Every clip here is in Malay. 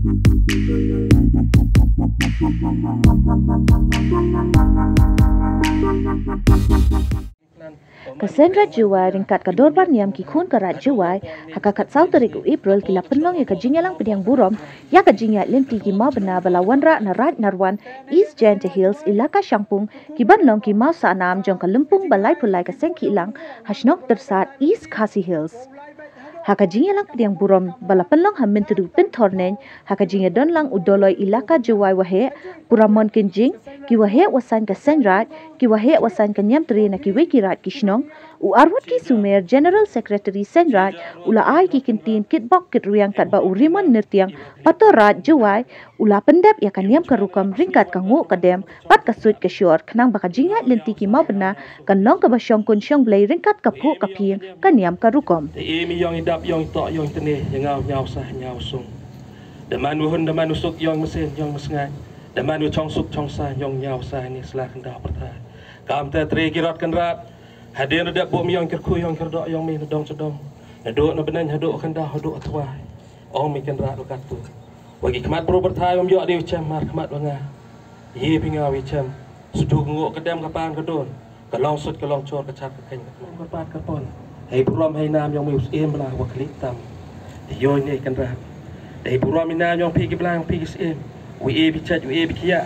Cassandra Juwai ringkat ka dorban yam ki khun karat Juwai hakakat sau tarik u April kila penlong ya kajinya lang pediang burom ya kajinya limti ki mau bena balawanra na right narwan East Janta Hills ilaka Shangpung ki banlong ki mau sa anam jong ka lumpung balai pulai ka sengki ilang hasnok tersat East Khasi Hills. Hakajinya lang pediang burom bala penlong hamin tudu pentornen hakajinya don lang udoloi ilaka Juwai wahe puramon kenjing ki wahe wasan Cassandra ki wahe wasan kanyam tri na ki wekirat kishnong u arwat ki sumer General Secretary Sandra ula ai ki kintin kitbok kit ruyang kat ba urimon nirtiang patorat Juwai ula pendap ya kanyam karukam ringkat kangu kadem pat kasut kasyur kenang bakajinya lenti ki mau bena kanlong ka basyong kun syong blai ringkat kapu kapieng kanyam karukom yong tok yong tene yang ngau sah ngau sung daman wuhun daman usuk yong mesin yong mesngai daman u chong suk chong sah yong ngau sah ni selah kendah pertai kam te tri kirat kenrat hadir dak bu mi yong kerku yong kerdok yong mi dong cedong naduk na benan haduk kendah haduk atwa ong mi kenrat lukat tu bagi kemat bro pertai om yok di ucam mar kemat banga ye pingau ucam suduk nguk kedam kapan kedon kalong sut kalong cor kecat kekeng kepat kaponให้ผู้ร่วมให้น้ำยองมีอุสเอ็มเวลาวัคลิตต่ำที่ย่อยเนี่ยกันรักให้ผู้ร่วมมีน้ำยองพีกิบลางพีกิสเอ็มวีเอพิชัดวีเอพิขยะ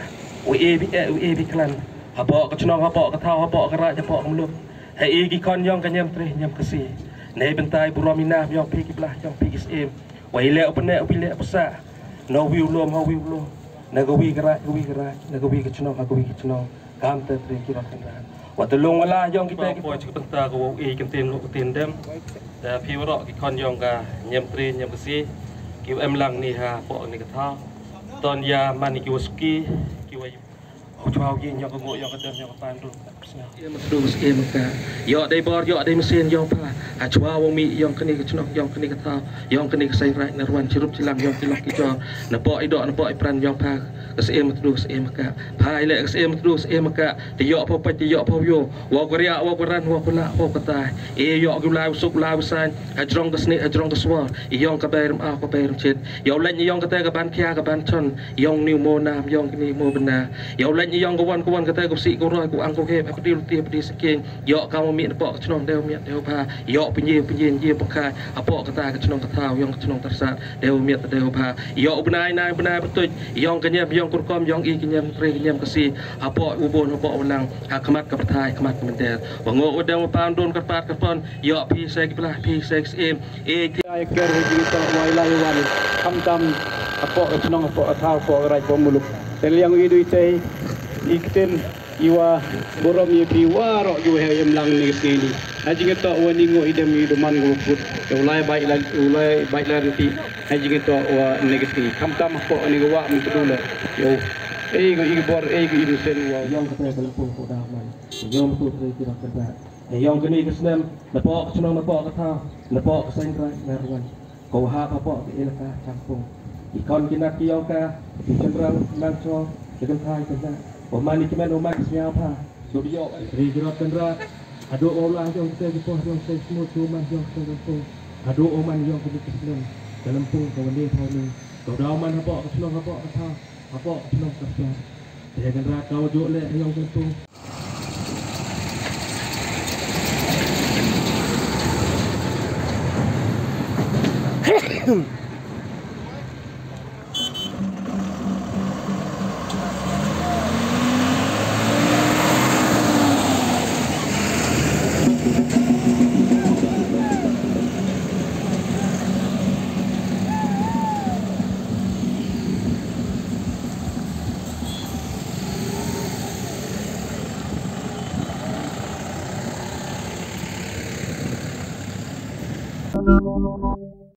วีเอพิวีเอพิคลันฮับปอกระชนองฮับปอกระเท้าฮับปอกระระจะปอกมลุกให้เอกิคอนยองกันยำเตรยำกษีในบรรทายผู้ร่วมมีน้ำยองพีกิบลางยองพีกิสเอ็มไว้เลี้ยวเป็นแนววิเลี้ยวภาษาโนวิวรวมฮาวิวรวมนักวีกระกวีกระนักวีกระชนองฮักวีกระชนองกามเตรกิรักกันรักwaktu long wala yong kita kita cukup pentar ke wau e kentin lu kentin dem da pi waro ki kon yong ka nyam tri nyam kesi ki em lang ni ha po ni ka tha ton ya man ki wasuki ki wa chwao gi nyok ngo yong ka dem yong ka pan du e ma du e ma ka yo dai bor yo dai mesin yong pa ha chwao wong mi yong kani ka chnok yong kani ka tha yong kani ka sai rai na ruan chirup chilang yong tilok ki cho na po i do na po i pran yong pa kesem terus maka pai le kesem terus maka tiok apa pa tiok apa yo wa korea wa koran wa kula wa kata e yo gu lai sup lai san ajrong kesni ajrong keswa yong ka bayram a ka bayram chet yo lan yong kata ka ban kya ka ban chon yong new mo nam yong ni mo bena yo lan yong ka wan kata ku si ku roi ku ang ku ke pa di ti pa di skin yo ka mo mi po chnom deu mi deu pa yo pinye ye pakai apa kata ka chnom ka thau yong chnom tersa deu mi deu pa yo benai nai betul yong kanya yong kurkom yong i kenyam tre kenyam kesi apa ubon apa wenang kemat ke pertai kemat ke menter bango udang pan don kerpat kerpon yo pi sek belah pi sek em e ai ker kita mai lai wan kam tam apa senong apa thau apa rai pomuluk tel yang idu ite ikten iwa borom ye pi waro yu he em lang ni kini haji kita wani ngo idem idu man go put ulai baik la reti haji kita wa negati kam tam apa ni go wa mi tudula yo go bor go idu sen wa yong kata kampung ko dah man yong tu tre kira kerja yong kini kesnem lepo senong lepo kata lepo kesan rai narwan ko ha apa ilaka campung ikon kinak yong ka cenderang nangso dengan thai kerja Oman ni cuman oman siapa? Sudio, rigerat kendra. Ado olah yang kita dipoh yang saya semua cuma yang saya lampung. Ado oman yang kita keselam dalam pun kawan dia tahu ni. Kau dah oman apa keselam apa kata apa keselam kerja. Dia kendra kau jok le yang lampung. No.